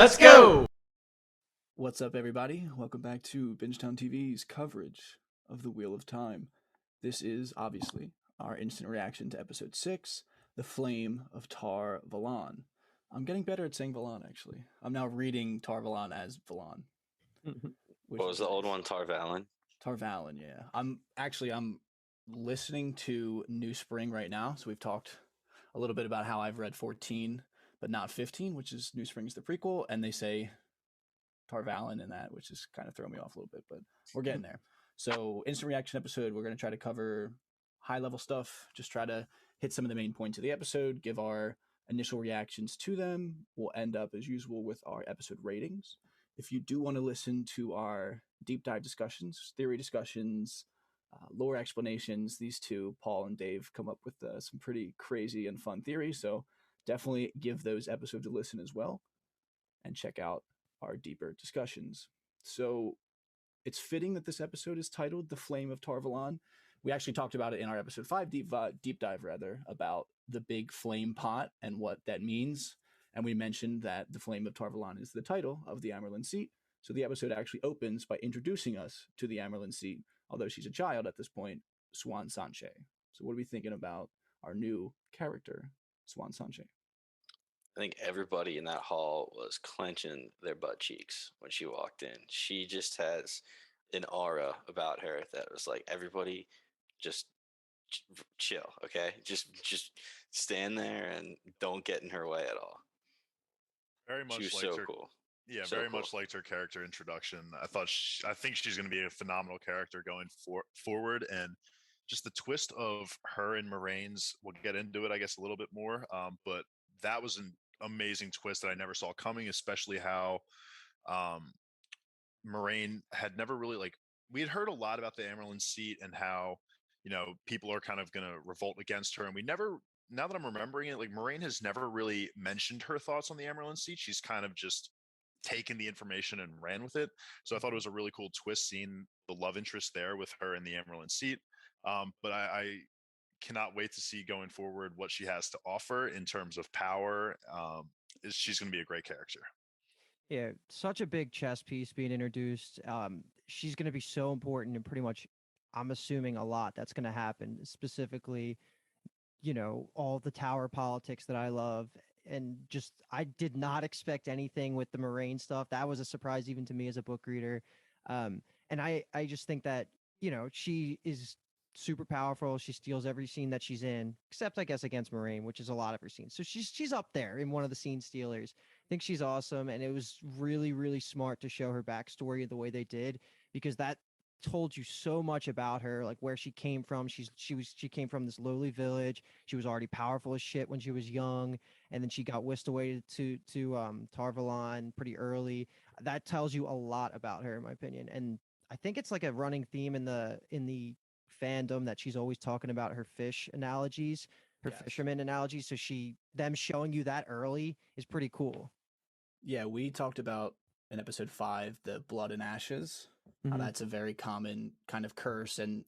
Let's go! What's up, everybody? Welcome back to BingetownTV's coverage of The Wheel of Time. This is, obviously, our instant reaction to Episode 6, The Flame of Tar Valon. I'm getting better at saying Valon, actually. I'm now reading Tar Valon as Valon. What was the old one, Tar Valon? Tar Valon, yeah. I'm listening to New Spring right now, so we've talked a little bit about how I've read 14, but not 15, which is New Spring's the prequel, and they say Tar Valon in that, which is kind of throwing me off a little bit, but we're getting there. So instant reaction episode, we're going to try to cover high level stuff, just try to hit some of the main points of the episode, give our initial reactions to them. We'll end up as usual with our episode ratings. If you do want to listen to our deep dive discussions, theory discussions, lore explanations, these two, Paul and Dave, come up with some pretty crazy and fun theories. So definitely give those episodes a listen as well and check out our deeper discussions. So it's fitting that this episode is titled The Flame of Tar Valon. We actually talked about it in our episode 5 deep dive about the big flame pot and what that means. And we mentioned that The Flame of Tar Valon is the title of the Amrylin Seat. So the episode actually opens by introducing us to the Amrylin Seat, although she's a child at this point, Siuan Sanche. So what are we thinking about our new character, Siuan Sanche? I think everybody in that hall was clenching their butt cheeks when she walked in. She just has an aura about her that was like, everybody just chill, okay? Just stand there and don't get in her way at all. Very She much was liked so her. cool. Yeah, So very cool. much liked her character introduction. I think she's going to be a phenomenal character going forward, and just the twist of her and Moiraine's. We'll get into it, I guess, a little bit more. But that was an amazing twist that I never saw coming, especially how um, Moiraine had never really we had heard a lot about the Amrylin Seat and how people are kind of going to revolt against her, and we never. Now that I'm remembering it, Moiraine has never really mentioned her thoughts on the Amrylin Seat. She's kind of just taken the information and ran with it. So I thought it was a really cool twist seeing the love interest there with her in the Amrylin Seat. But I cannot wait to see going forward what she has to offer in terms of power. She's going to be a great character. Yeah, such a big chess piece being introduced. She's going to be so important and pretty much, I'm assuming a lot that's going to happen, specifically, all the tower politics that I love. And just, I did not expect anything with the Moiraine stuff. That was a surprise even to me as a book reader. And I just think that, she is super powerful. She steals every scene that she's in, except I guess against Moiraine, which is a lot of her scenes. So she's up there in one of the scene stealers. I think she's awesome, and it was really, really smart to show her backstory the way they did, because that told you so much about her, like where she came from. She came from this lowly village. She was already powerful as shit when she was young, and then she got whisked away to Tar Valon pretty early. That tells you a lot about her, in my opinion. And I think it's like a running theme in the fandom that she's always talking about her fish analogies, her fisherman analogies. So them showing you that early is pretty cool. Yeah, we talked about in episode 5 the blood and ashes. How that's a very common kind of curse and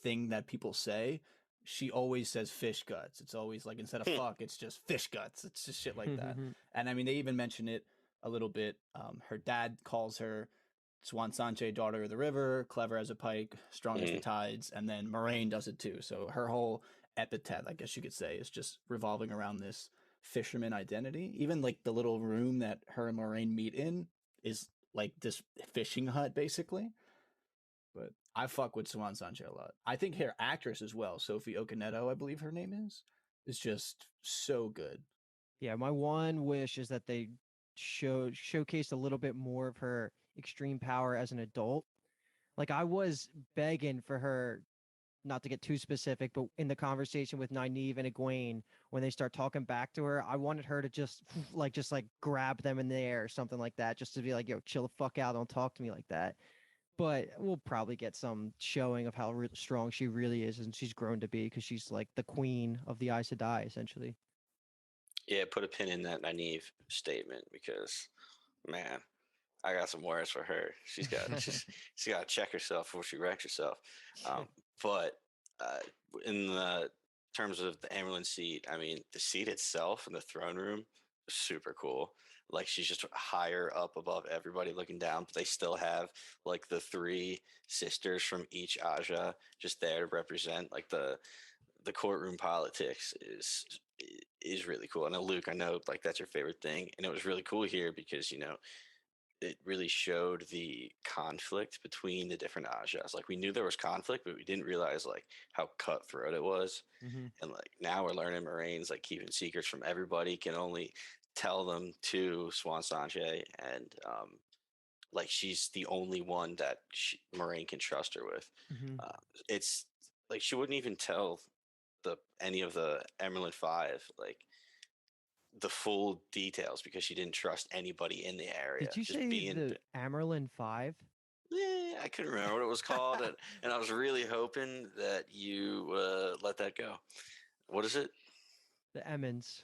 thing that people say. She always says fish guts. It's always like, instead of fuck, it's just fish guts. It's just shit like that. And I mean, they even mention it a little bit. Her dad calls her Siuan Sanche, daughter of the river, clever as a pike, strong as the tides, and then Moiraine does it too. So her whole epithet, I guess you could say, is just revolving around this fisherman identity. Even like the little room that her and Moiraine meet in is like this fishing hut, basically. But I fuck with Siuan Sanche a lot. I think her actress as well, Sophie Okonedo, I believe her name is just so good. Yeah, my one wish is that they showcased a little bit more of her extreme power as an adult. Like, I was begging for her, not to get too specific, but in the conversation with Nynaeve and Egwene, when they start talking back to her, I wanted her to just grab them in the air or something like that, just to be like, yo, chill the fuck out, don't talk to me like that. But we'll probably get some showing of how strong she really is, and she's grown to be, because she's like the queen of the Aes Sedai, essentially. Yeah, put a pin in that Nynaeve statement, because, man, I got some words for her. She's got to check herself before she wrecks herself. But in the terms of the Amrylin Seat, I mean, the seat itself in the throne room is super cool. like she's just higher up above everybody looking down, but they still have like the three sisters from each Aja just there to represent like the courtroom politics is really cool. And Luke, I know like that's your favorite thing, and it was really cool here because it really showed the conflict between the different Ajas. Like we knew there was conflict, but we didn't realize like how cutthroat it was. Mm-hmm. And like now we're learning Moraine's like keeping secrets from everybody, can only tell them to Siuan Sanche, and like she's the only one that Moiraine can trust her with. Mm-hmm. Uh, it's like she wouldn't even tell any of the Amrylin Five like the full details because she didn't trust anybody in the area. Did you Just say being, the Amrylin 5? I couldn't remember what it was called, and I was really hoping that you let that go. What is it? The Emmons.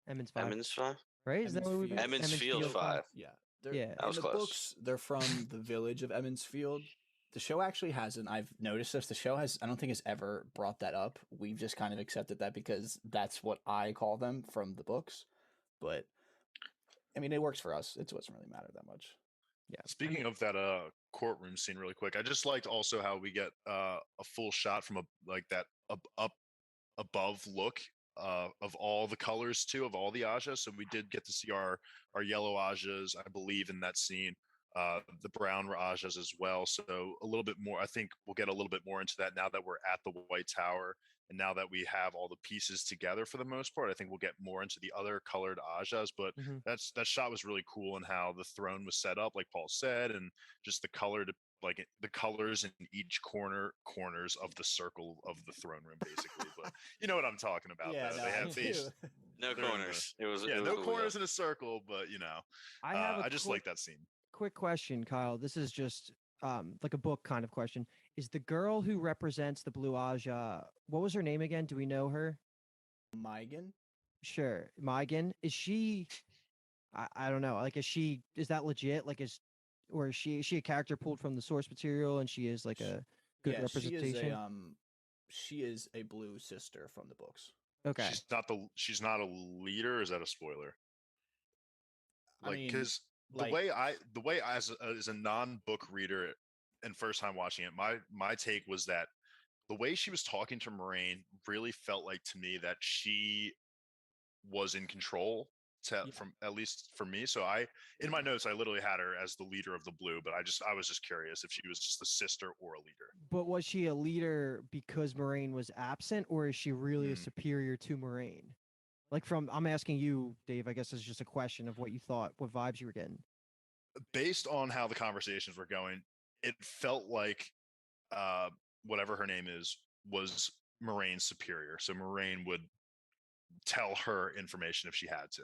Emmons 5. Emmons Five? Right? Is that what we Emmons Emmons Field Five. Yeah. Yeah. That was in the close. books, they're from the village of Emmonsfield. The show actually hasn't. I've noticed this. The show has. I don't think has ever brought that up. We've just kind of accepted that because that's what I call them from the books. But I mean, it works for us. It doesn't really matter that much. Yeah. Speaking of that courtroom scene, really quick, I just liked also how we get a full shot from that up above look of all the colors too, of all the Ajas. So we did get to see our yellow Ajas, I believe, in that scene. The brown Rajas as well. So a little bit more. I think we'll get a little bit more into that now that we're at the White Tower, and now that we have all the pieces together for the most part. I think we'll get more into the other colored Ajas. But Mhm. that shot was really cool, and how the throne was set up, like Paul said, and just the the colors in each corners of the circle of the throne room, basically. But you know what I'm talking about. Yeah, though. no, They I have do. these. No They're in corners. It was Yeah, it was no a wheel. corners in a circle, but I have a I just like that scene. quick question, Kyle. This is just like a book kind of question. Is the girl who represents the Blue Aja, what was her name again? Do we know her? Megan. Sure. Megan. Is she I don't know. Like is that legit? Like or is she a character pulled from the source material and she is like a good Yeah, representation? she is a blue sister from the books. Okay. She's not a leader. Is that a spoiler? I Like, mean, because like, the way I, as a non-book reader and first time watching it, my take was that the way she was talking to Moraine really felt like to me that she was in control Yeah. from, at least for me. So in my notes I literally had her as the leader of the blue, but I was just curious if she was just a sister or a leader. But was she a leader because Moraine was absent, or is she really a Hmm. superior to Moraine? Like I'm asking you, Dave, I guess it's just a question of what you thought, what vibes you were getting. Based on how the conversations were going, it felt like uh, whatever her name is was Moraine's superior. So Moraine would tell her information if she had to.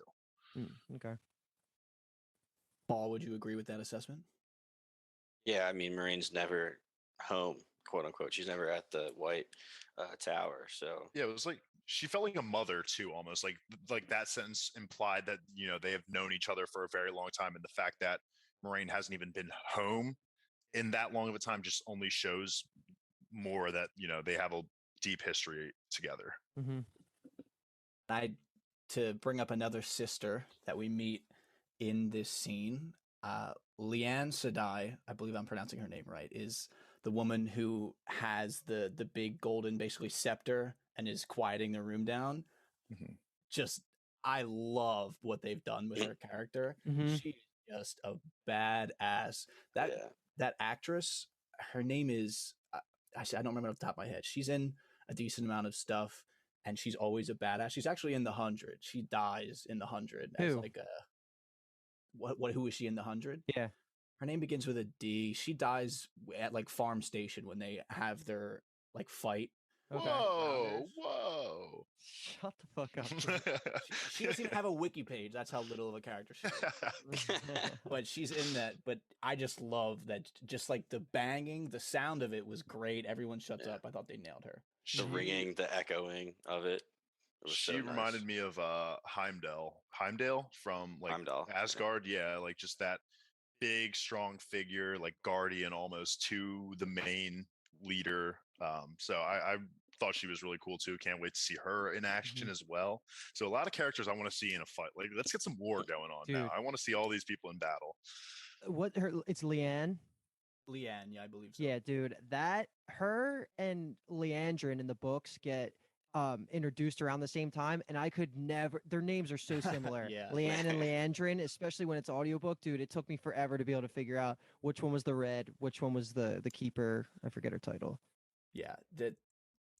Okay. Paul, would you agree with that assessment? Yeah, I mean, Moraine's never home, quote unquote. She's never at the White Tower. So Yeah, it was like she felt like a mother too, almost like that sentence implied that they have known each other for a very long time, and the fact that Moraine hasn't even been home in that long of a time just only shows more that they have a deep history together. Mm-hmm. To bring up another sister that we meet in this scene, Leanne Sedai, I believe I'm pronouncing her name right, is the woman who has the big golden basically scepter and is quieting the room down. Mhm. Just I love what they've done with her character. Mhm. She's just a badass. That actress, her name is I don't remember off the top of my head. She's in a decent amount of stuff, and she's always a badass. She's actually in the 100. She dies in the 100 as Who? like a who is she in the 100? Yeah. Her name begins with a D. She dies at like Farm Station when they have their like fight. Okay. Whoa. Shut the fuck up. She doesn't even have a wiki page. That's how little of a character she is. But she's in that. But I just love that. Just like the banging, the sound of it was great. Everyone shuts up. I thought they nailed her. the ringing, the echoing of it. It was She so nice. reminded me of Heimdall from like Heimdall, yeah. Asgard. Yeah, like just that big, strong figure, like guardian almost to the main leader. So thought she was really cool too. Can't wait to see her in action Mhm. as well. So a lot of characters I want to see in a fight. Like, let's get some war going on now. Dude. I want to see all these people in battle. It's Leanne. Leanne, yeah, I believe so. Yeah, dude, that her and Leandrin in the books get introduced around the same time, and I could never. Their names are so similar. Yeah. Leanne and Leandrin, especially when it's audiobook, dude. It took me forever to be able to figure out which one was the red, which one was the keeper. I forget her title. Yeah, the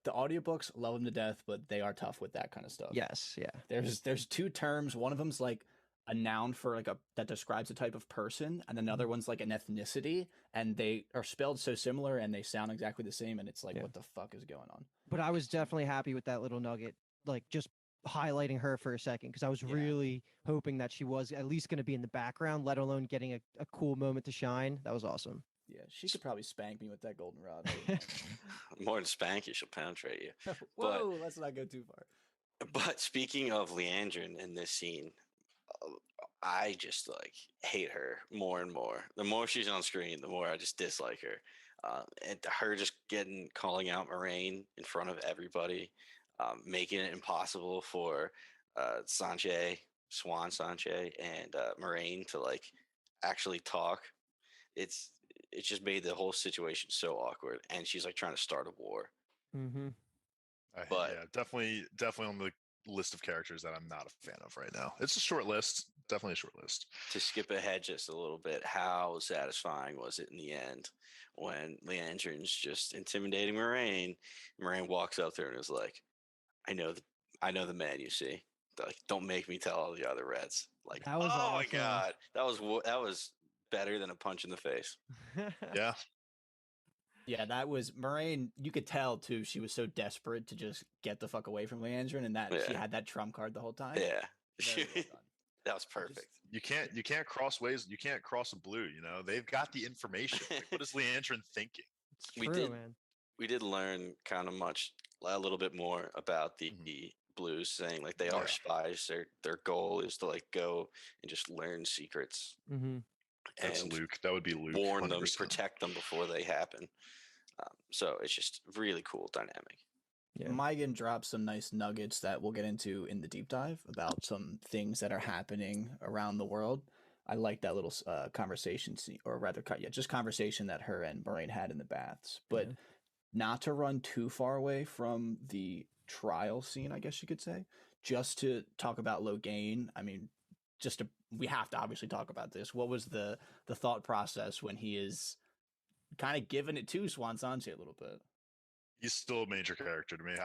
audiobooks, love them to death, but they are tough with that kind of stuff. Yes, yeah. There's two terms. One of them's like a noun for like that describes a type of person, and another one's like an ethnicity, and they are spelled so similar and they sound exactly the same, and it's like, what the fuck is going on? But I was definitely happy with that little nugget, like just highlighting her for a second, because I was really hoping that she was at least going to be in the background, let alone getting a cool moment to shine. That was awesome. Yeah, she could probably spank me with that goldenrod. More than spank you, she'll penetrate you. Whoa, let's not go too far. But speaking of Leandrin in this scene, I just like hate her more and more. The more she's on screen, the more I just dislike her. And her just calling out Moiraine in front of everybody, making it impossible for Sanche, Siuan Sanche, and Moiraine to like actually talk. It just made the whole situation so awkward, and she's like trying to start a war. Mm-hmm. But yeah, definitely on the list of characters that I'm not a fan of right now. It's a short list, definitely a short list. To skip ahead just a little bit, how satisfying was it in the end when Leandrin's just intimidating Moiraine? Moiraine walks up there and is like, I know the man you see. Like, don't make me tell all the other Reds. Like, That was oh awesome. my god, that was better than a punch in the face. Yeah. Yeah, that was Moiraine. You could tell too. She was so desperate to just get the fuck away from Leandrin, and that she had that trump card the whole time. Yeah, Very well done. that was perfect. You can't cross ways. You can't cross a blue. You know, they've got the information. Like, what is Leandrin thinking? It's true, man. We did learn kind of a little bit more about the Blues, saying like they are spies. Their goal is to like go and just learn secrets. Mm-hmm. That's Luke. That would be Luke. Warn 100%. Them, 100%. protect them before they happen. So it's just really cool dynamic. Yeah. Megan dropped some nice nuggets that we'll get into in the deep dive about some things that are happening around the world. I like that little conversation scene, or rather, just conversation that her and Moiraine had in the baths. But not to run too far away from the trial scene, I guess you could say, just to talk about Logain. I mean, we have to obviously talk about this. What was the thought process when he is kind of giving it to Siuan Sanche a little bit? He's still a major character to me.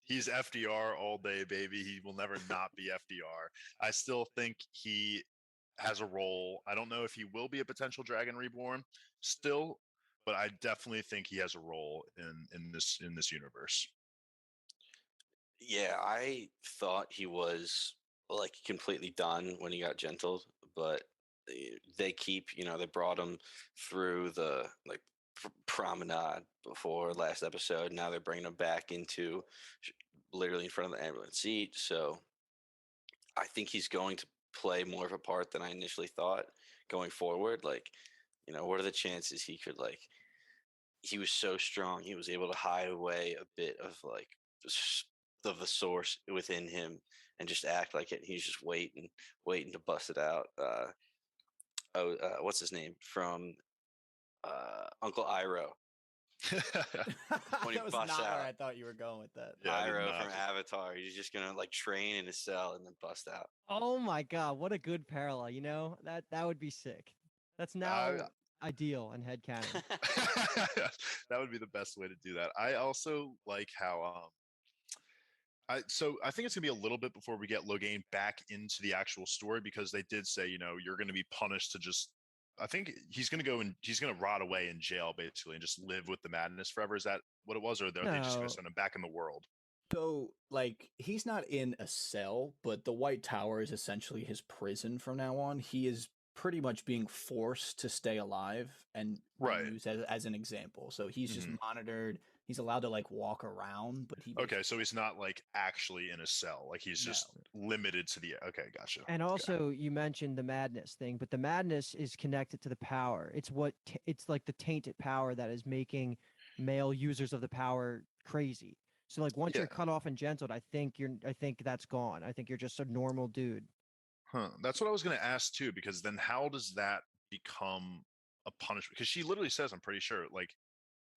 He's FDR all day, baby. He will never not be FDR. I still think he has a role. I don't know if he will be a potential Dragon Reborn still, but I definitely think he has a role in this universe. Yeah, I thought he was like completely done when he got gentled, but they brought him through the like promenade before last episode. Now they're bringing him back into literally in front of the Amrylin Seat. So I think he's going to play more of a part than I initially thought going forward. Like, what are the chances he could he was so strong. He was able to hide away a bit of like the source within him and just act like it. He's just waiting to bust it out. What's his name from Uncle Iroh? When he busts out, where I thought you were going with that. Yeah, Iroh from Avatar. He's just gonna like train in his cell and then bust out. Oh my god, what a good parallel! That would be sick. That's now ideal and headcanon. That would be the best way to do that. I also like how I think it's gonna be a little bit before we get Logain back into the actual story, because they did say, you're gonna be punished to just. I think he's gonna go and he's gonna rot away in jail basically and just live with the madness forever. Is that what it was, or are they just gonna send him back in the world? So, like, he's not in a cell, but the White Tower is essentially his prison from now on. He is pretty much being forced to stay alive and used as an example. So he's just monitored. He's allowed to like walk around, but so he's not like actually in a cell. Like he's just limited to the. Okay, gotcha. And also, you mentioned the madness thing, but the madness is connected to the power. It's it's like the tainted power that is making male users of the power crazy. So like once Yeah. you're cut off and gentled, I think that's gone. I think you're just a normal dude. Huh. That's what I was going to ask too, because then how does that become a punishment? Because she literally says, I'm pretty sure, like,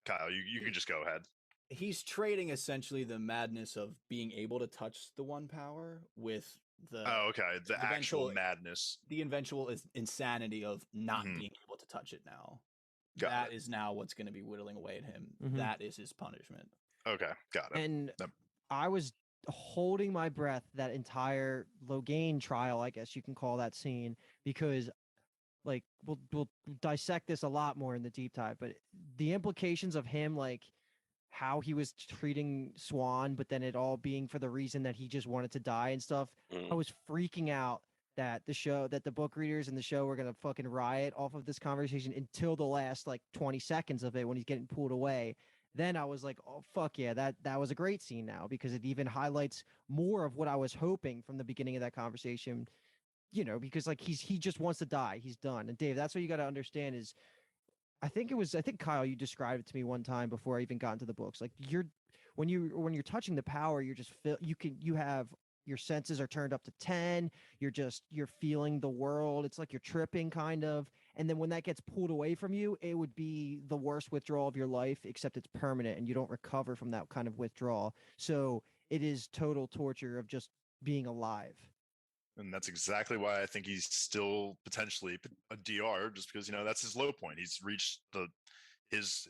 Kyle, you can just go ahead. He's trading essentially the madness of being able to touch the one power with the Oh, okay. The actual eventual madness. the eventual insanity of not Mhm. being able to touch it now. Got That it. is now what's going to be whittling away at him. Mhm. That is his punishment. Okay. Got it. And That- I was holding my breath that entire Logain trial, I guess you can call that scene, because like we'll dissect this a lot more in the deep dive, but the implications of him, like how he was treating Swan, but then it all being for the reason that he just wanted to die and stuff. I was freaking out that the book readers and the show were gonna fucking riot off of this conversation until the last like 20 seconds of it when he's getting pulled away. Then I was like, oh fuck yeah, that was a great scene now, because it even highlights more of what I was hoping from the beginning of that conversation. You know, because like he just wants to die. He's done. And Dave, that's what you got to understand is I think Kyle, you described it to me one time before I even got into the books. Like when you're touching the power, you're just you have your senses are turned up to 10. You're feeling the world. It's like you're tripping kind of. And then when that gets pulled away from you, it would be the worst withdrawal of your life, except it's permanent and you don't recover from that kind of withdrawal. So it is total torture of just being alive. And that's exactly why I think he's still potentially a DR, just because that's his low point. He's reached his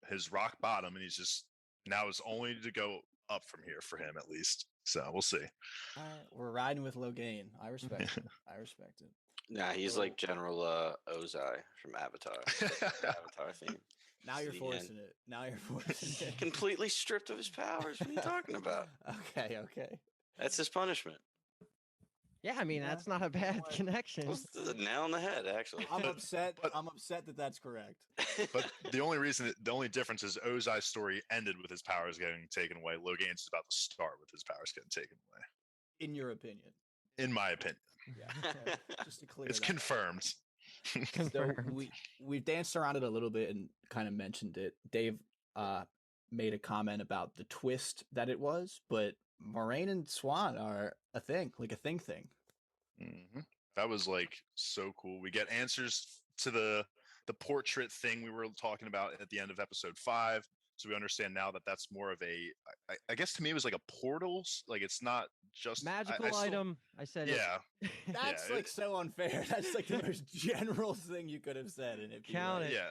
his rock bottom, and he's just now is only to go up from here for him at least. So we'll see. All right, we're riding with Logain. I respect it. I respect it. Nah, he's like General Ozai from Avatar. The Avatar theme. Now you're The forcing end. it. Now you're forcing it. Completely stripped of his powers. What are you talking about? Okay, okay. That's his punishment. Yeah, I mean, Yeah, that's not a bad what? connection. That's the nail on the head, actually. I'm upset. but- I'm upset that that's correct. But the only difference is Ozai's story ended with his powers getting taken away. Logain's is about to start with his powers getting taken away. In your opinion. In my opinion, Yeah. Okay. Just to clear it's that. confirmed. So Confirmed. we've danced around it a little bit and kind of mentioned it. Dave made a comment about the twist that it was, but Moiraine and Swan are a thing, like a thing. Mhm. That was like so cool. We get answers to the portrait thing we were talking about at the end of episode 5. So we understand now that that's more of a, I guess to me it was like a portals. Like it's not just Magical I still- item. I said Yeah, it. That's Yeah, like so unfair. That's like the most general thing you could have said, and it Count it. yeah.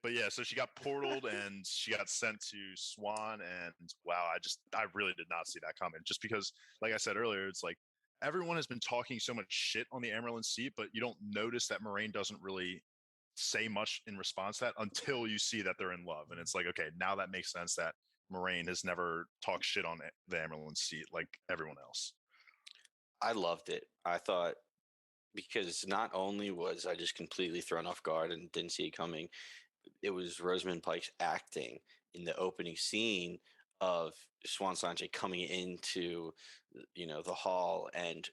But yeah, so she got portaled and she got sent to Swan, and wow, I really did not see that coming. Just because, like I said earlier, it's like everyone has been talking so much shit on the Amrylin Seat, but you don't notice that Moiraine doesn't really say much in response to that until you see that they're in love, and it's like, okay, now that makes sense that Moiraine has never talked shit on the Amrylin Seat like everyone else. I loved it. I thought, because not only was I just completely thrown off guard and didn't see it coming, it was Rosamund Pike's acting in the opening scene of Siuan Sanche coming into the hall and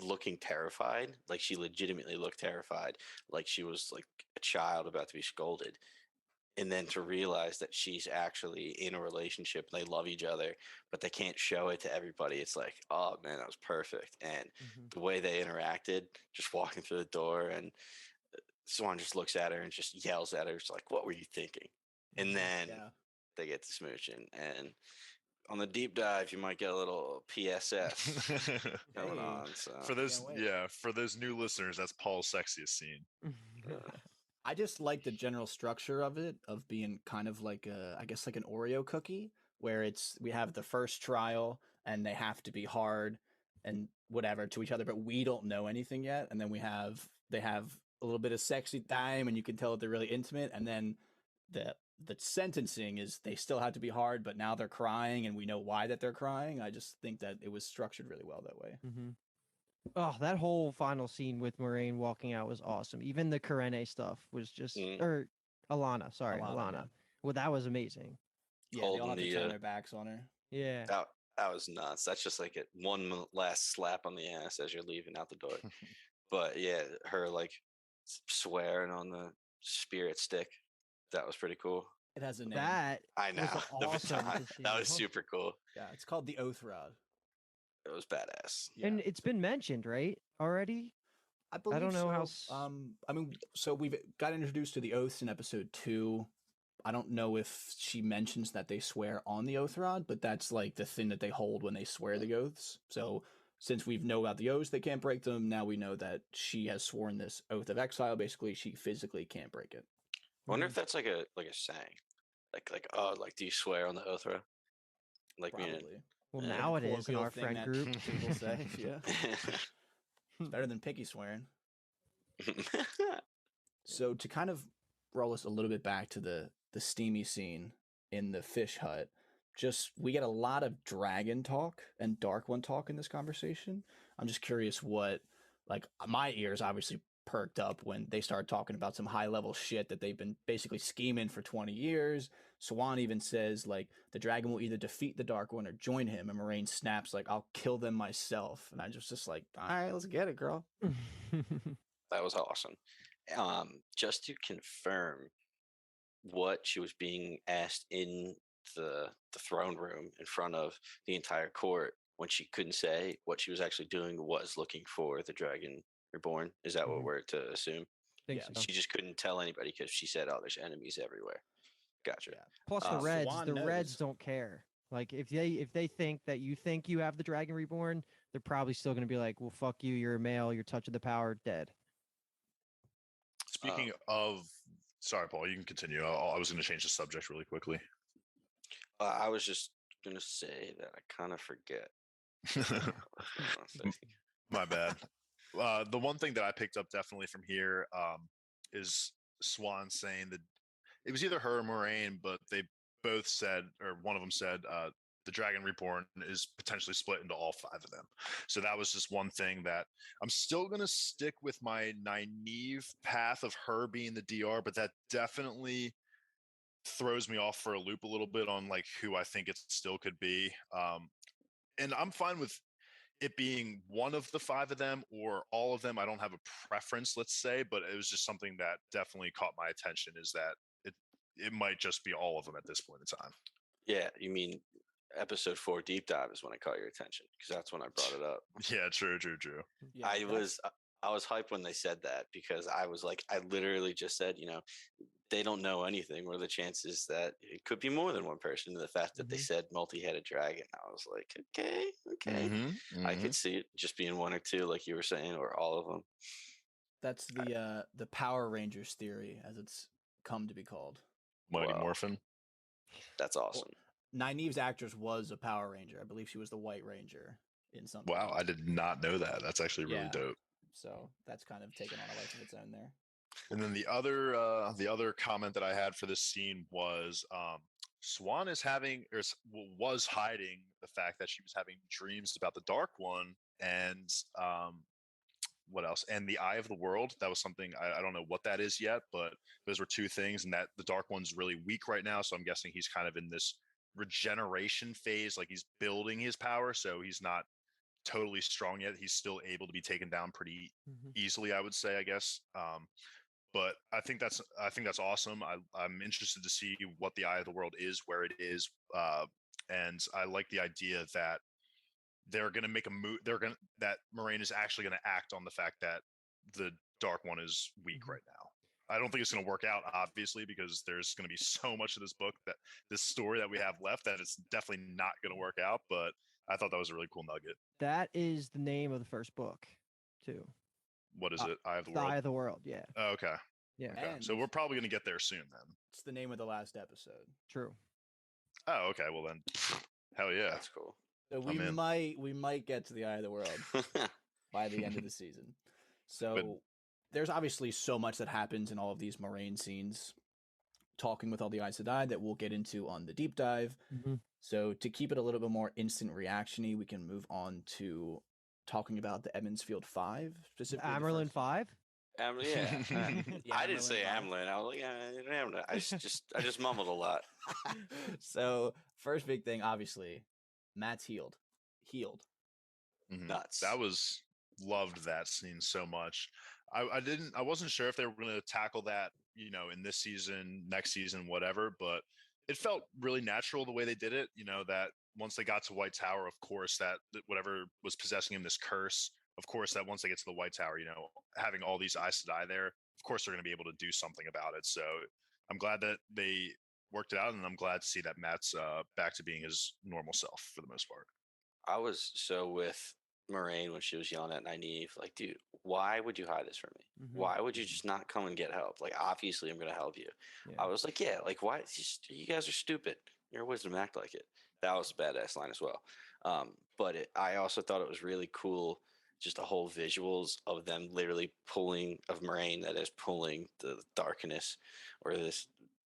looking terrified. Like she legitimately looked terrified, like she was like a child about to be scolded. And then to realize that she's actually in a relationship and they love each other, but they can't show it to everybody. It's like, oh man, that was perfect. And the way they interacted, just walking through the door, and Swan just looks at her and just yells at her. It's like, what were you thinking? And then Yeah. they get to smooching. And on the deep dive, you might get a little PSS going Hey. on. So For those, Can't wait. yeah, for those new listeners, that's Paul's sexiest scene. I just like the general structure of it, of being kind of like I guess like an Oreo cookie, where we have the first trial and they have to be hard and whatever to each other, but we don't know anything yet. And then they have a little bit of sexy time, and you can tell that they're really intimate. And then the sentencing is they still have to be hard, but now they're crying, and we know why that they're crying. I just think that it was structured really well that way. Oh, that whole final scene with Moiraine walking out was awesome. Even the Karene stuff was just, or Alana, sorry, Alana. Yeah. Well, that was amazing. Yeah, they all Holding have to the, turn their backs on her. Yeah. that was nuts. That's just like one last slap on the ass as you're leaving out the door. But yeah, her like swearing on the spirit stick. That was pretty cool. It has a name. That I know. was awesome to see. That was super cool. Yeah, it's called the Oath Rod. It was badass. Yeah. And it's been mentioned, right? Already? I believe don't know how so. I mean, so we've got introduced to the oaths in episode 2. I don't know if she mentions that they swear on the oath rod, but that's like the thing that they hold when they swear the oaths. So since we know about the oaths, they can't break them. Now we know that she has sworn this oath of exile. Basically, she physically can't break it. I wonder if that's like a saying, like do you swear on the oath, bro? Like meaning, Probably. Well, Yeah. now it is in Colloquial our thing friend that group. People say, yeah. It's better than Pinky swearing. So to kind of roll us a little bit back to the steamy scene in the fish hut, just we get a lot of dragon talk and dark one talk in this conversation. I'm just curious what, like, my ears obviously perked up when they started talking about some high level shit that they've been basically scheming for 20 years. Siuan even says like the dragon will either defeat the dark one or join him, and Moiraine snaps like, I'll kill them myself. And I just like, all right, let's get it, girl. that was awesome. Just to confirm what she was being asked in the throne room in front of the entire court, when she couldn't say what she was actually doing, was looking for the dragon reborn. Is that what Mhm. we're to assume? Think Yeah, so. She just couldn't tell anybody because she said, "Oh, there's enemies everywhere." Gotcha. Yeah. Plus Uh, the Siuan Reds knows. don't care. Like if they think that you have the Dragon Reborn, they're probably still gonna be like, well, fuck you, you're a male, you're touching the power, dead. Speaking of, sorry, Paul, you can continue. I was going to change the subject really quickly. I was just gonna say that I kind of forget. What I was gonna say. My bad. The one thing that I picked up definitely from here is Swan saying that it was either her or Moiraine, but they both said, or one of them said, the Dragon Reborn is potentially split into all 5 of them. So that was just one thing that I'm still going to stick with my naive path of her being the DR, but that definitely throws me off for a loop a little bit on like who I think it still could be. And I'm fine with it being one of the 5 of them or all of them. I don't have a preference, let's say, but it was just something that definitely caught my attention, is that it might just be all of them at this point in time. Yeah, you mean episode 4 deep dive is when I caught your attention, because that's when I brought it up. Yeah, true. Yeah, I was hyped when they said that, because I was like, I literally just said, they don't know anything. What are the chances that it could be more than one person? And the fact that they said multi-headed dragon, I was like, okay. I could see it just being 1 or 2, like you were saying, or all of them. that's the Power Rangers theory, as it's come to be called. Mighty Wow. Morphin. That's awesome. Nynaeve's actress was a Power Ranger. I believe she was the White Ranger in something. Wow, I did not know that. That's actually really Yeah. dope. So that's kind of taken on a life of its own there. And then the other comment that I had for this scene was Swan is having, or was hiding the fact that she was having dreams about the Dark One, and what else? And the Eye of the World. That was something I don't know what that is yet, but those were 2 things. And that the Dark One's really weak right now, so I'm guessing he's kind of in this regeneration phase, like he's building his power, so he's not totally strong yet. He's still able to be taken down pretty easily, I would say, I guess. But I think that's awesome. I'm interested to see what the Eye of the World is, where it is, and I like the idea that they're going to make a move. That Moiraine is actually going to act on the fact that the Dark One is weak right now. I don't think it's going to work out, obviously, because there's going to be so much of this story that we have left, that it's definitely not going to work out. But I thought that was a really cool nugget. That is the name of the first book, too. What is it? Eye of the The World? Eye of the World, yeah. Oh, okay. Yeah. Okay. And So we're probably going to get there soon then. it's the name of the last episode. True. Oh, okay. Well then, hell yeah. That's cool. So I'm in. we might get to the Eye of the World by the end of the season. So But- there's obviously so much that happens in all of these Moiraine scenes, talking with all the Aes Sedai, that we'll get into on the deep dive. So to keep it a little bit more instant reaction-y, we can move on to talking about the Emmonsfield 5, specifically. Amrylin 5? Yeah. Yeah, I didn't say Amrylin 5. Amlin. I was like, Amlin. I just mumbled a lot. So first big thing, obviously, Matt's healed. Mhm. Nuts. Loved that scene so much. I wasn't sure if they were going to tackle that, in this season, next season, whatever, but it felt really natural the way they did it. That once they got to White Tower, of course, that whatever was possessing him, this curse, of course, that once they get to the White Tower, having all these Aes Sedai there, of course, they're going to be able to do something about it. So I'm glad that they worked it out, and I'm glad to see that Matt's back to being his normal self for the most part. I was so with Moiraine when she was yelling at Nynaeve, like, dude, why would you hide this from me? Why would you just not come and get help? Like, obviously, I'm going to help you. Yeah. I was like, yeah, like, why? You guys are stupid. You're a wisdom, act like it. That was a badass line as well. But I also thought it was really cool, just the whole visuals of them literally pulling, of Moiraine that is pulling the darkness or this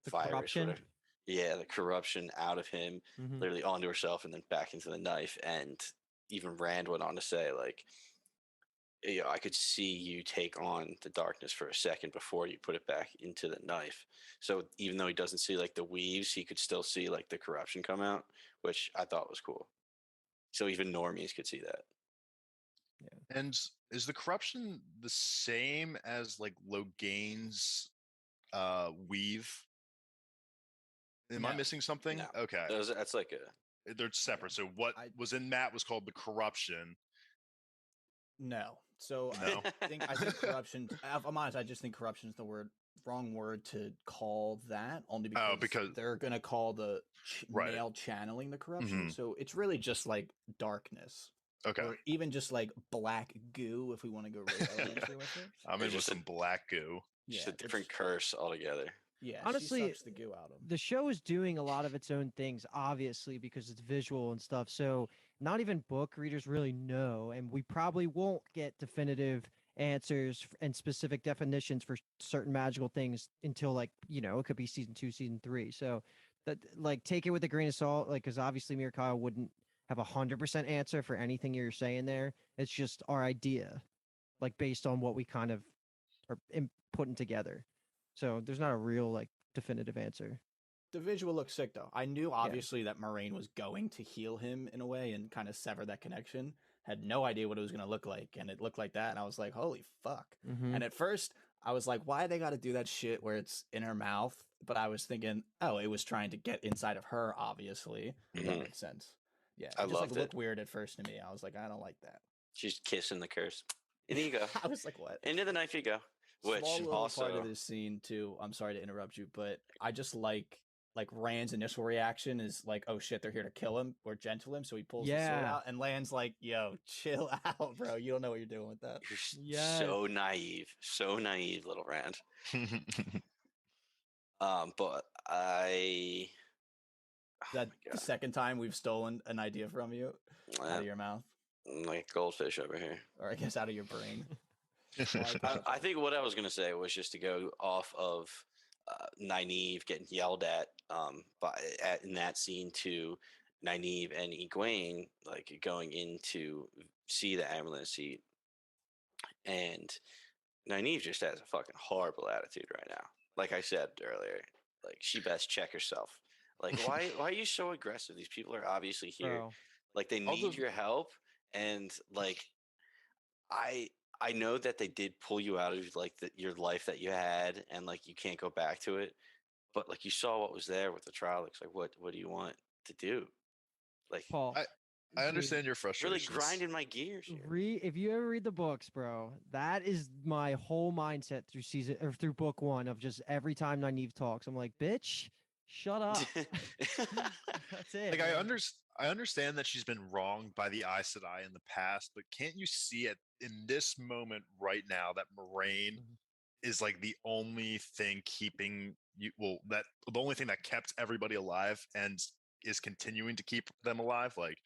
The virus, corruption. whatever. Yeah, the corruption out of him, literally onto herself and then back into the knife. And even Rand went on to say, like, I could see you take on the darkness for a second before you put it back into the knife. So even though he doesn't see like the weaves, he could still see like the corruption come out, which I thought was cool. So even normies could see that. Yeah. And is the corruption the same as like Loghain's weave? Am I No. missing something? No. Okay. That's like a They're separate. So what was in Matt was called the corruption. No. So No? I think corruption. I'm honest. I just think corruption is the wrong word to call that. Only because they're gonna call the Right. male channeling the corruption. So it's really just like darkness. Okay. Or even just like black goo, if we want to go really elementary with it. I'm in with just some black goo. just a different curse altogether. Yeah, honestly, she sucks the goo out of him. The show is doing a lot of its own things, obviously, because it's visual and stuff. So not even book readers really know, and we probably won't get definitive answers and specific definitions for certain magical things until, like, it could be season 2, season 3. So that, like, take it with a grain of salt, like, because obviously Mirkaya wouldn't have 100% answer for anything you're saying there. It's just our idea, like, based on what we kind of are putting together. So there's not a real like definitive answer. The visual looks sick though. I knew obviously that Moiraine was going to heal him in a way and kind of sever that connection. Had no idea what it was going to look like, and it looked like that, and I was like, holy fuck. And at first I was like, why they got to do that shit where it's in her mouth? But I was thinking, oh, it was trying to get inside of her, obviously. That makes sense. Yeah, I it just loved looked weird at first to me. I was like, I don't like that. She's kissing the curse. In you go. I was like, what? Into the knife you go. Which Small little also part of this scene too. I'm sorry to interrupt you, but I just like Rand's initial reaction is like, oh shit, they're here to kill him or gentle him, so he pulls the sword out, and Land's like, yo, chill out, bro. You don't know what you're doing with that. You're so naive, little Rand. But the second time we've stolen an idea from you out of your mouth, like goldfish over here, or I guess out of your brain. I think what I was going to say was just to go off of Nynaeve getting yelled at in that scene to Nynaeve and Egwene, like going in to see the Amrylin Seat, and Nynaeve just has a fucking horrible attitude right now. Like I said earlier, like she best check herself. Like why are you so aggressive? These people are obviously here. Bro. Like they need your help, and like I know that they did pull you out of like your life that you had, and like you can't go back to it. But like you saw what was there with the trial. It's like what do you want to do? Like Paul, I understand your frustration. Really grinding my gears here. If you ever read the books, bro, that is my whole mindset through book 1 of just every time Nynaeve talks, I'm like, bitch, shut up. That's it. Like I understand that she's been wronged by the Aes Sedai in the past, but can't you see it in this moment right now that Moiraine is like the only thing keeping you? Well, that the only thing that kept everybody alive and is continuing to keep them alive. Like,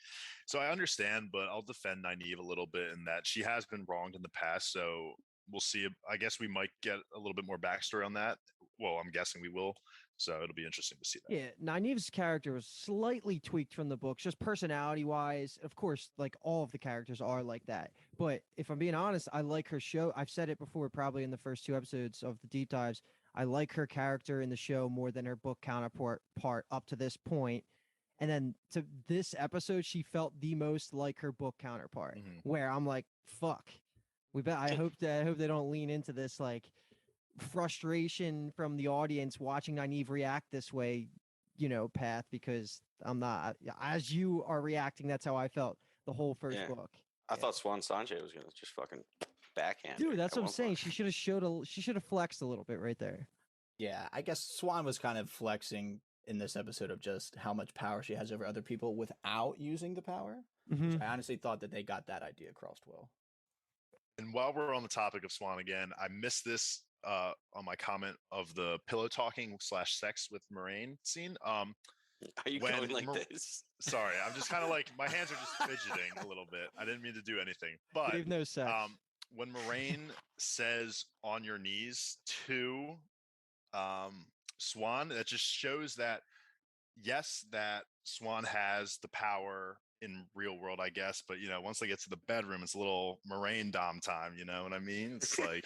so I understand, but I'll defend Nynaeve a little bit in that she has been wronged in the past. So we'll see. I guess we might get a little bit more backstory on that. Well, I'm guessing we will. So it'll be interesting to see that. Yeah, Nynaeve's character was slightly tweaked from the books, just personality-wise. Of course, like all of the characters are like that. But if I'm being honest, I like her show. I've said it before, probably in the first 2 episodes of the deep dives. I like her character in the show more than her book counterpart up to this point. And then to this episode, she felt the most like her book counterpart, where I'm like, fuck. I hope they don't lean into this like frustration from the audience watching Nynaeve react this way, path, because I'm not, as you are reacting, that's how I felt the whole first Yeah. book. I thought Siuan Sanche was gonna just fucking backhand. Dude, her that's at what I'm one saying. point. She should have flexed a little bit right there. Yeah, I guess Swan was kind of flexing in this episode of just how much power she has over other people without using the power. Mm-hmm. I honestly thought that they got that idea across well. And while we're on the topic of Swan again, I missed this on my comment of the pillow talking / sex with Moiraine scene. Are you when going like this? Sorry, I'm just kind of like my hands are just fidgeting a little bit. I didn't mean to do anything, but Gave no sex. When Moiraine says "on your knees" to Swan, that just shows that yes, that Swan has the power in real world, I guess, but once they get to the bedroom, it's a little Moiraine dom time. You know what I mean? It's like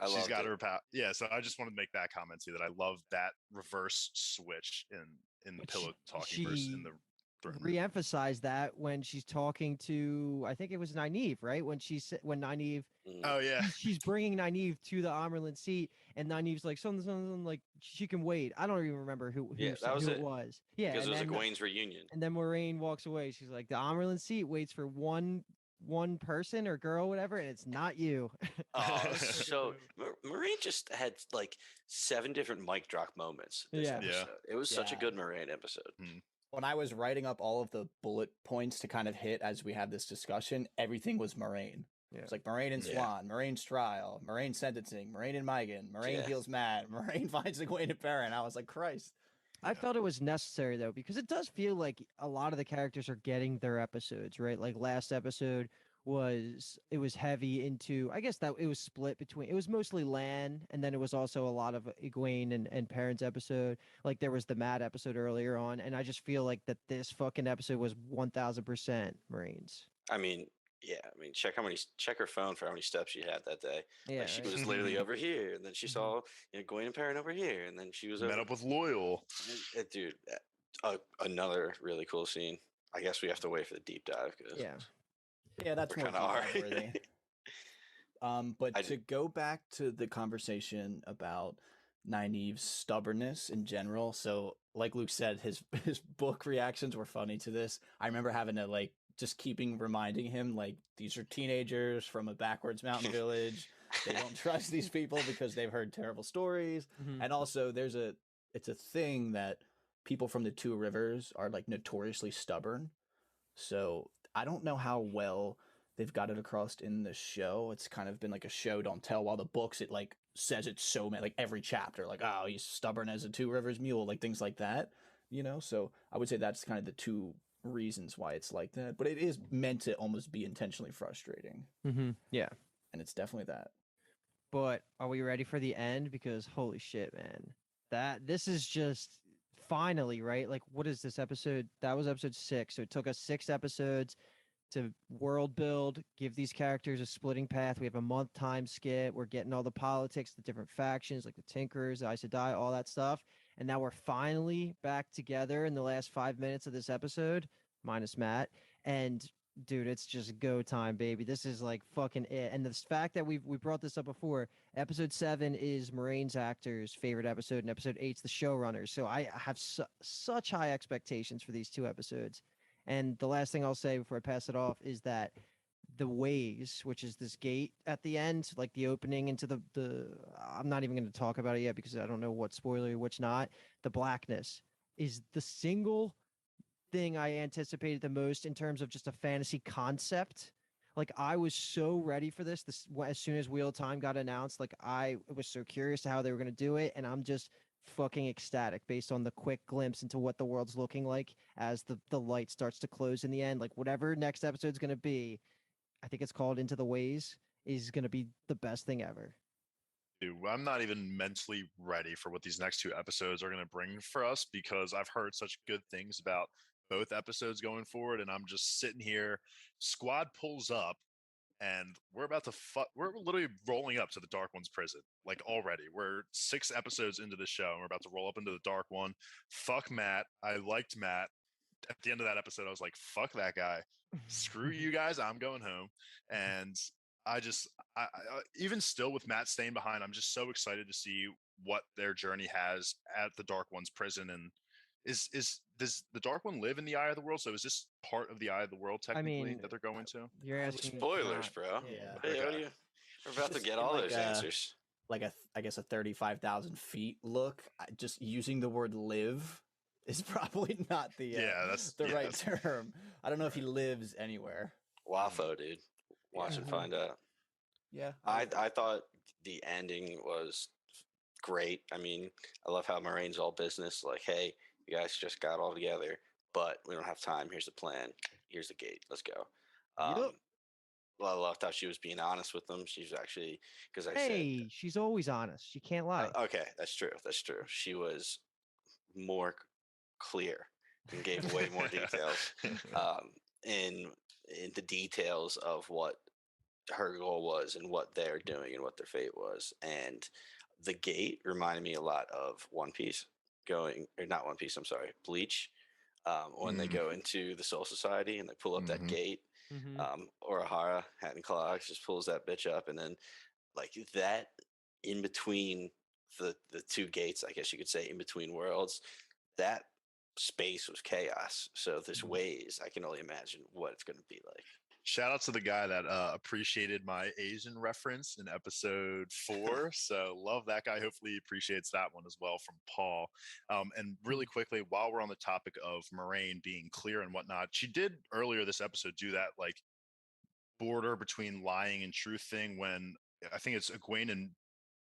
she's got her power. Yeah, so I just wanted to make that comment too. That I love that reverse switch in the pillow talking versus in the throne. Re-emphasize that when she's talking to, I think it was Nynaeve, right? When Nynaeve, oh yeah, she's bringing Nynaeve to the Amrylin Seat, and Nynaeve's like something like she can wait. I don't even remember who that was who it. it was. Yeah, Because it was a Gawain's reunion. and then Moiraine walks away. She's like, the Amrylin Seat waits for one person or girl, whatever, and it's not you. Oh, so Moiraine just had like 7 different mic drop moments this episode. It was such a good Moiraine episode. When I was writing up all of the bullet points to kind of hit as we had this discussion, everything was Moiraine. Yeah. It's like Moiraine and Swan, Moraine's trial, Moiraine sentencing, Moiraine and Megan, Moiraine feels mad, Moiraine finds Egwene and Perrin. I was like, Christ. I felt it was necessary though, because it does feel like a lot of the characters are getting their episodes, right? Like last episode was heavy into, I guess that it was split between, it was mostly Lan, and then it was also a lot of Egwene and Perrin's episode. Like there was the Mad episode earlier on, and I just feel like that this fucking episode was 1000% Marines. I mean, check her phone for how many steps she had that day. Yeah, like she was literally over here, and then she saw Gawain and Perrin over here, and then she was met up with Loyal. Dude, another really cool scene. I guess we have to wait for the deep dive. Yeah, that's more worthy. But to go back to the conversation about Nynaeve's stubbornness in general, so like Luke said, his book reactions were funny to this. I remember having to just reminding him these are teenagers from a backwards mountain village. They don't trust these people because they've heard terrible stories. And also it's a thing that people from the Two Rivers are notoriously stubborn. So I don't know how well they've got it across in the show. It's kind of been like a show don't tell, while the books it says it's so many, every chapter, oh, he's stubborn as a Two Rivers mule, things like that, So I would say that's kind of the two reasons why it's like that, but it is meant to almost be intentionally frustrating. Yeah, and it's definitely that. But are we ready for the end? Because holy shit, man, this is just finally, right? What is this episode? That was episode 6. So it took us 6 episodes to world build, give these characters a splitting path. We have a month time skip. We're getting all the politics, the different factions, like the Tinkerers, the Aes Sedai, all that stuff. And now we're finally back together in the last 5 minutes of this episode, minus Matt. And dude, it's just go time, baby. This is fucking it. And the fact that we brought this up before, episode 7 is Moiraine's actor's favorite episode, and episode 8's the showrunners. So I have such high expectations for these 2 episodes. And the last thing I'll say before I pass it off is that the ways, which is this gate at the end, the opening into the I'm not even going to talk about it yet because I don't know what's spoiler, which not. The blackness is the single thing I anticipated the most in terms of just a fantasy concept. I was so ready for this as soon as Wheel of Time got announced. I was so curious to how they were going to do it, and I'm just fucking ecstatic based on the quick glimpse into what the world's looking like as the light starts to close in the end. Whatever next episode's going to be, I think it's called Into the Ways, is going to be the best thing ever. Dude, I'm not even mentally ready for what these next 2 episodes are going to bring for us, because I've heard such good things about both episodes going forward, and I'm just sitting here. Squad pulls up, and we're about to we're literally rolling up to the Dark One's prison. Already, we're 6 episodes into the show, and we're about to roll up into the Dark One. Fuck Matt. I liked Matt. At the end of that episode, I was like, fuck that guy. Screw you guys. I'm going home. And even still with Matt staying behind, I'm just so excited to see what their journey has at the Dark One's prison. And does the Dark One live in the Eye of the World? So is this part of the Eye of the World technically mean, that they're going to? You're asking Spoilers, not- bro. Yeah. What are Okay. you? We're about to Just get in all like those a- answers. Like I guess a 35,000 feet look. Just using the word live is probably not the right term. I don't know if he lives anywhere. Waffo, dude. Watch and Mhm. find out. Yeah. I thought the ending was great. I mean, I love how Moraine's all business. Like, hey, you guys just got all together, but we don't have time. Here's the plan. Here's the gate. Let's go. Yep. Well, I loved how she was being honest with them. She's actually, because I Hey, she's always honest. She can't lie. said, okay, that's true. That's true. She was more clear and gave way more details in the details of what her goal was and what they're doing and what their fate was. And the gate reminded me a lot of One Piece going, or not One Piece, I'm sorry, Bleach. When they go into the Soul Society and they pull up that gate, Urahara, Hat and Clogs, just pulls that bitch up, and then like that in between the two gates, I guess you could say, in between worlds, that space was chaos. So this ways, I can only imagine what it's going to be like. Shout out to the guy that appreciated my Asian reference in episode 4. So love that guy. Hopefully he appreciates that one as well from Paul. And really quickly, while we're on the topic of Moiraine being clear and whatnot, she did earlier this episode do that like border between lying and truth thing when I think it's Egwene and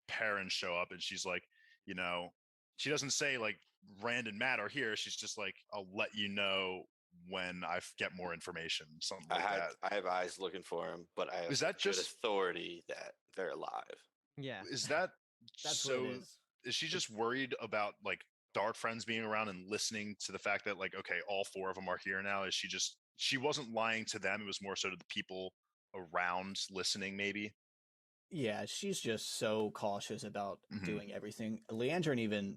Perrin show up and she's like, you know, she doesn't say like Rand and Matt are here. She's just like, I'll let you know when I get more information, something like that. I have eyes looking for him, but I have Is that good just authority that they're alive. Yeah. Is that That's so? what it is. Is she just worried about like dark friends being around and listening to the fact that like, okay, all 4 of them are here now? Is she wasn't lying to them? It was more so to the people around listening, maybe. Yeah, she's just so cautious about doing everything. Leandrin even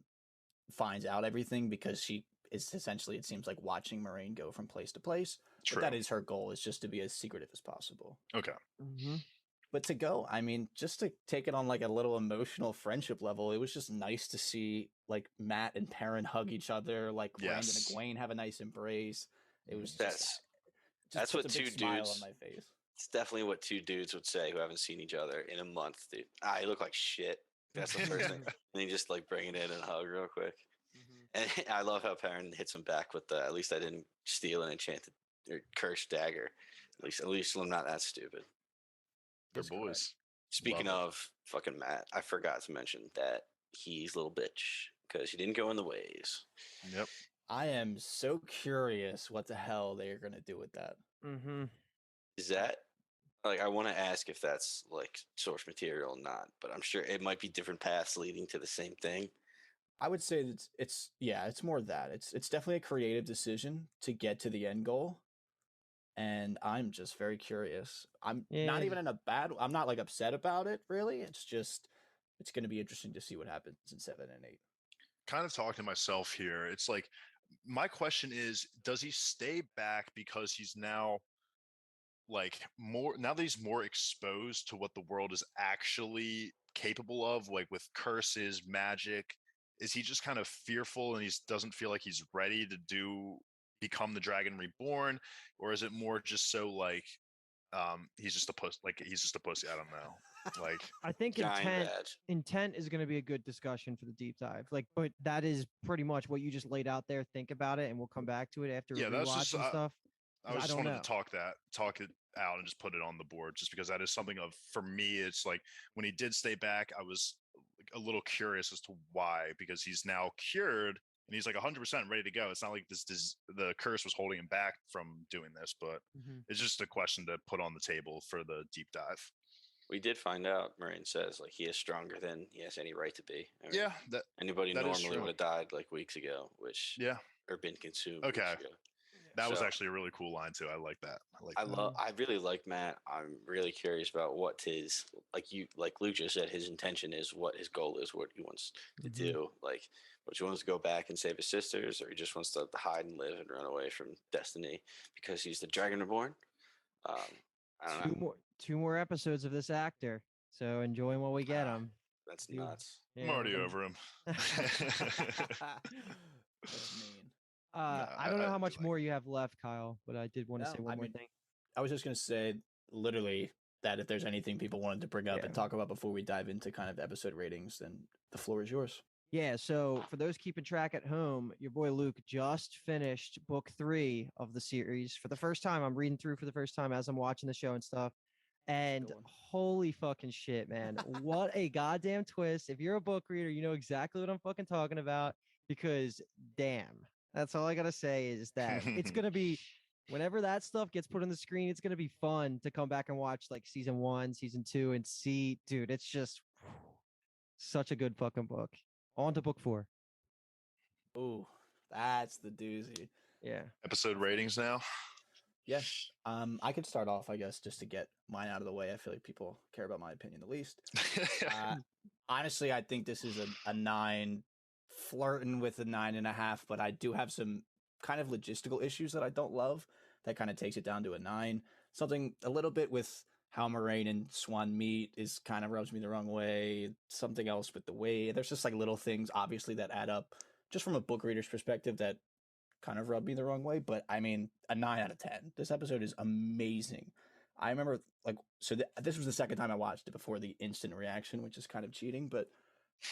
finds out everything because she is essentially, it seems like, watching Moiraine go from place to place. True. But that is her goal, is just to be as secretive as possible. Okay. But to go, I mean, just to take it on like a little emotional friendship level, it was just nice to see like Matt and Perrin hug each other, like Rand and Egwene have a nice embrace. It was just that's puts what a big two smile dudes on my face. It's definitely what 2 dudes would say who haven't seen each other in a month, dude. You look like shit. That's the first thing. And you just like bring it in and hug real quick. And I love how Perrin hits him back with the, at least I didn't steal an enchanted or cursed dagger. At least I'm not that stupid. They're boys. Speaking of fucking Matt, I forgot to mention that he's a little bitch because he didn't go in the ways. Yep. I am so curious what the hell they're going to do with that. Is that, like, I want to ask if that's like source material or not, but I'm sure it might be different paths leading to the same thing. I would say that it's more that it's definitely a creative decision to get to the end goal, and I'm just very curious. I'm not even in a bad. I'm not like upset about it really. It's just it's going to be interesting to see what happens in 7 and 8. Kind of talking to myself here. It's like my question is, does he stay back because he's now like now that he's more exposed to what the world is actually capable of, like with curses, magic? Is he just kind of fearful and he doesn't feel like he's ready to become the Dragon Reborn, or is it more just so like he's just a pussy? Like he's just a pussy. I don't know. Like I think intent is going to be a good discussion for the deep dive. Like, but that is pretty much what you just laid out there. Think about it, and we'll come back to it after rewatch and stuff. I just wanted to talk it out and just put it on the board, just because that is something for me. It's like when he did stay back, I was a little curious as to why, because he's now cured and he's like 100% ready to go. It's not like the curse was holding him back from doing this, but it's just a question to put on the table for the deep dive. We did find out, Moiraine says, like, he is stronger than he has any right to be. I mean, anybody that normally would have died like weeks ago, or been consumed. Okay. Weeks ago. That was actually a really cool line too. I like that. I really like Matt. I'm really curious about what like Luke just said, his intention is, what his goal is, what he wants to do. Like, what he wants to go back and save his sisters, or he just wants to hide and live and run away from destiny because he's the Dragon Reborn. I don't know. 2 more episodes of this actor. So enjoy 'em while we get them. That's You- nuts. I'm Yeah, we're already gonna- over him. That's mean. Nah, I don't know how do much like more you have left, Kyle, but I did want to No, say one I more mean, thing. I was just gonna say literally that if there's anything people wanted to bring up Yeah. and talk about before we dive into kind of episode ratings, then the floor is yours. Yeah, so for those keeping track at home, your boy Luke just finished book 3 of the series for the first time. I'm reading through for the first time as I'm watching the show and stuff. And Good one. holy fucking shit, man. What a goddamn twist. If you're a book reader, you know exactly what I'm fucking talking about because damn. That's all I got to say is that it's going to be whenever that stuff gets put on the screen, it's going to be fun to come back and watch like season 1, season 2 and see, dude, it's just such a good fucking book. On to book 4. Ooh, that's the doozy. Yeah. episode ratings now. Yeah. I could start off, I guess, just to get mine out of the way. I feel like people care about my opinion the least. Honestly, I think this is a 9, flirting with a 9.5, but I do have some kind of logistical issues that I don't love. That kind of takes it down to a 9. Something a little bit with how Moiraine and Swan meet is kind of rubs me the wrong way. Something else with the way there's just like little things, obviously, that add up just from a book reader's perspective that kind of rubbed me the wrong way. But I mean, a 9 out of 10. This episode is amazing. I remember like this was the second time I watched it before the instant reaction, which is kind of cheating, but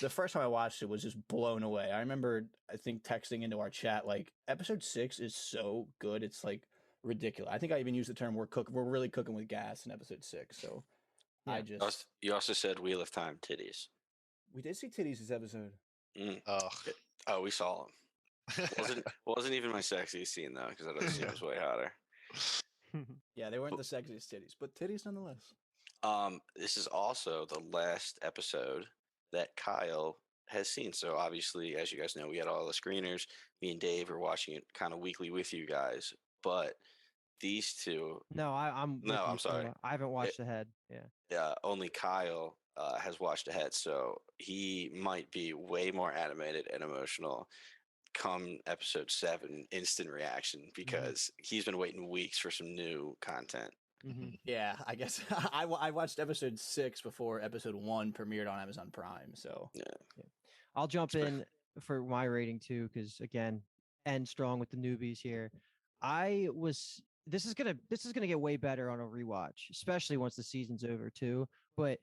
the first time I watched it was just blown away. I remember I think texting into our chat like episode 6 is so good. It's like ridiculous. I think I even used the term we're really cooking with gas in episode 6. So Yeah. I just You also said Wheel of Time titties. we did see titties this episode. Mm. Ugh. Oh, we saw them. Wasn't even my sexiest scene though, because that other scene was way hotter. Yeah, they weren't the sexiest titties, but titties nonetheless. This is also the last episode that Kyle has seen. So obviously, as you guys know, we had all the screeners. Me and Dave are watching it kind of weekly with you guys. But these two, No, I'm with no, you, I'm sorry. I haven't watched ahead. Yeah. Only Kyle has watched ahead, so he might be way more animated and emotional come episode 7, instant reaction, because he's been waiting weeks for some new content. Mhm. Yeah, I guess I watched episode 6 before episode 1 premiered on Amazon Prime. So I'll jump Sure. in for my rating too, because again, end strong with the newbies here. This is gonna get way better on a rewatch, especially once the season's over too. But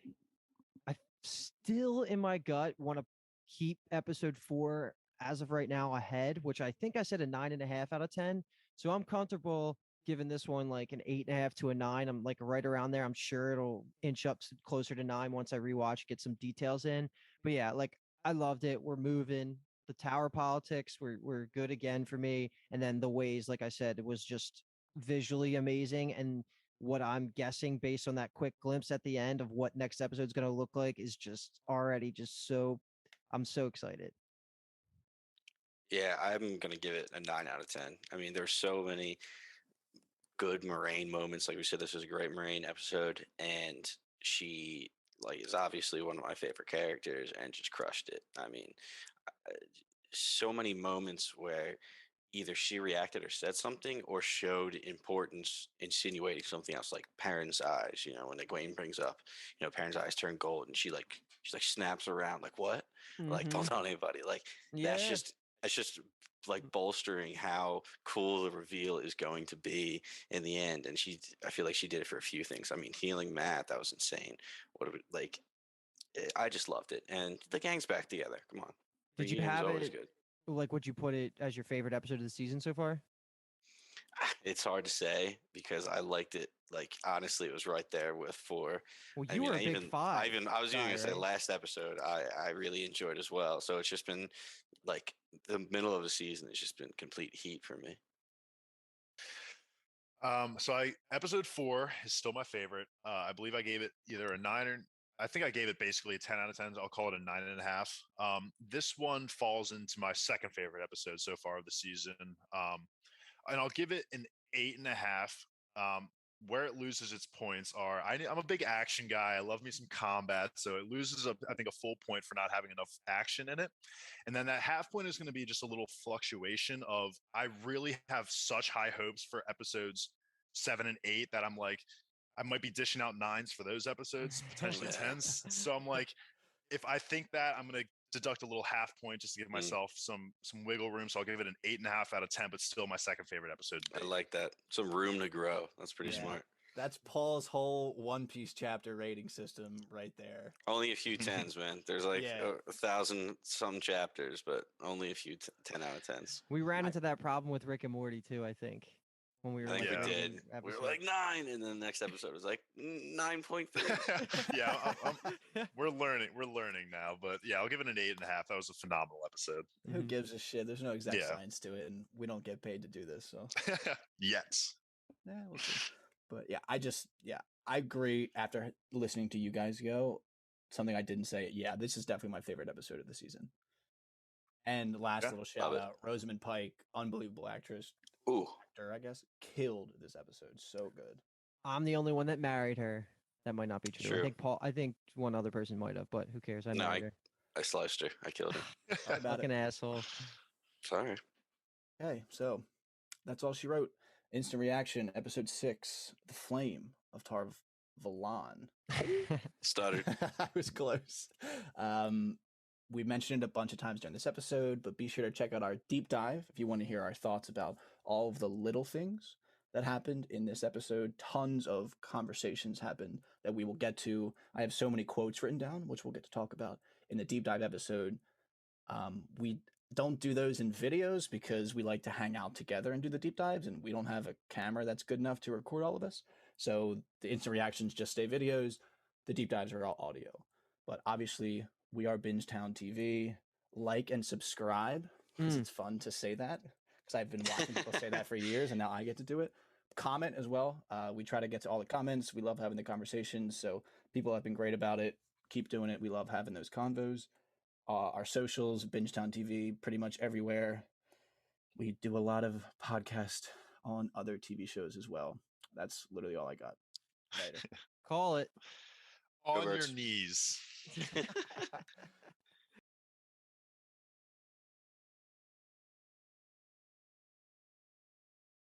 I still in my gut want to keep episode 4 as of right now ahead, which I think I said a 9.5 out of 10. So I'm comfortable giving this one like an 8.5 to a 9. I'm like right around there. I'm sure it'll inch up closer to 9 once I rewatch, get some details in. But yeah, like I loved it. We're moving. The tower politics were good again for me. And then the ways, like I said, it was just visually amazing. And what I'm guessing based on that quick glimpse at the end of what next episode's going to look like is just already just so I'm so excited. Yeah, I'm gonna give it a 9 out of 10. I mean, there's so many good Moraine moments. Like we said, this was a great Moraine episode, and she is obviously one of my favorite characters, and just crushed it. I mean, uh, so many moments where either she reacted or said something or showed importance, insinuating something else, like Perrin's eyes. When Egwene brings up, Perrin's eyes turn gold, and she snaps around, like, what? Like, don't tell anybody. Like, that's Yeah. just like bolstering how cool the reveal is going to be in the end. And I feel like she did it for a few things. I mean, healing Matt, that was insane. I just loved it, and the gang's back together. Come on, Did you reunion is have always it good. like would you put it as your favorite episode of the season so far? It's hard to say because I liked it. Like, honestly, it was right there with 4. Well, I you mean, were a big 5. I was even guy, gonna say right? last episode I really enjoyed as well. So it's just been like the middle of the season has just been complete heat for me. So episode 4 is still my favorite. I believe I gave it either a 9 or I think I gave it basically a 10 out of 10. I'll call it a 9.5. This one falls into my second favorite episode so far of the season. And I'll give it an 8.5. Where it loses its points are I'm a big action guy. I love me some combat, so it loses I think a full point for not having enough action in it. And then that half point is going to be just a little fluctuation of I really have such high hopes for episodes 7 and 8 that I'm like, I might be dishing out 9s for those episodes, potentially Yeah. 10s. So I'm like, if I think that, I'm gonna deduct a little half point just to give myself some wiggle room. So I'll give it an 8.5 out of 10, but still my second favorite episode. I like that. Some room to grow. That's pretty Yeah. smart. That's Paul's whole One Piece chapter rating system right there. Only a few 10s, man. There's like Yeah. 1,000 some chapters, but only a few 10 out of 10s. We ran into that problem with Rick and Morty too, I think, when we were I think like we rating did. We were episodes. like 9, and then the next episode was like 9.3. Yeah, we're learning now, but yeah, I'll give it an 8.5. That was a phenomenal episode. Who Mhm. gives a shit? There's no exact Yeah. science to it, and we don't get paid to do this, so Yes. yeah, we'll see. But yeah, I agree. After listening to you guys go, something I didn't say. Yeah, this is definitely my favorite episode of the season. And last Yeah, little shout out, Rosamund Pike, unbelievable actress, Ooh, actor, I guess, killed this episode. So good. I'm the only one that married her. That might not be true. True. I think one other person might have, but who cares? I No, married her. I sliced her. I killed her. Sorry about Fucking it. asshole. Sorry. Okay, so that's all she wrote. Instant reaction, episode 6, The Flame of Tar Valon. Stuttered. I was close. We mentioned it a bunch of times during this episode, but be sure to check out our deep dive if you want to hear our thoughts about all of the little things that happened in this episode. Tons of conversations happened that we will get to. I have so many quotes written down, which we'll get to talk about in the deep dive episode. We don't do those in videos because we like to hang out together and do the deep dives, and we don't have a camera that's good enough to record all of this. So the instant reactions just stay videos. The deep dives are all audio. But obviously, we are BingetownTV. Like and subscribe because it's fun to say that, because I've been watching people say that for years, and now I get to do it. Comment as well. We try to get to all the comments. We love having the conversations. So people have been great about it. Keep doing it. We love having those convos. Our socials, BingetownTV, pretty much everywhere. We do a lot of podcast on other TV shows as well. That's literally all I got. Later. Call it. On your Birds. knees.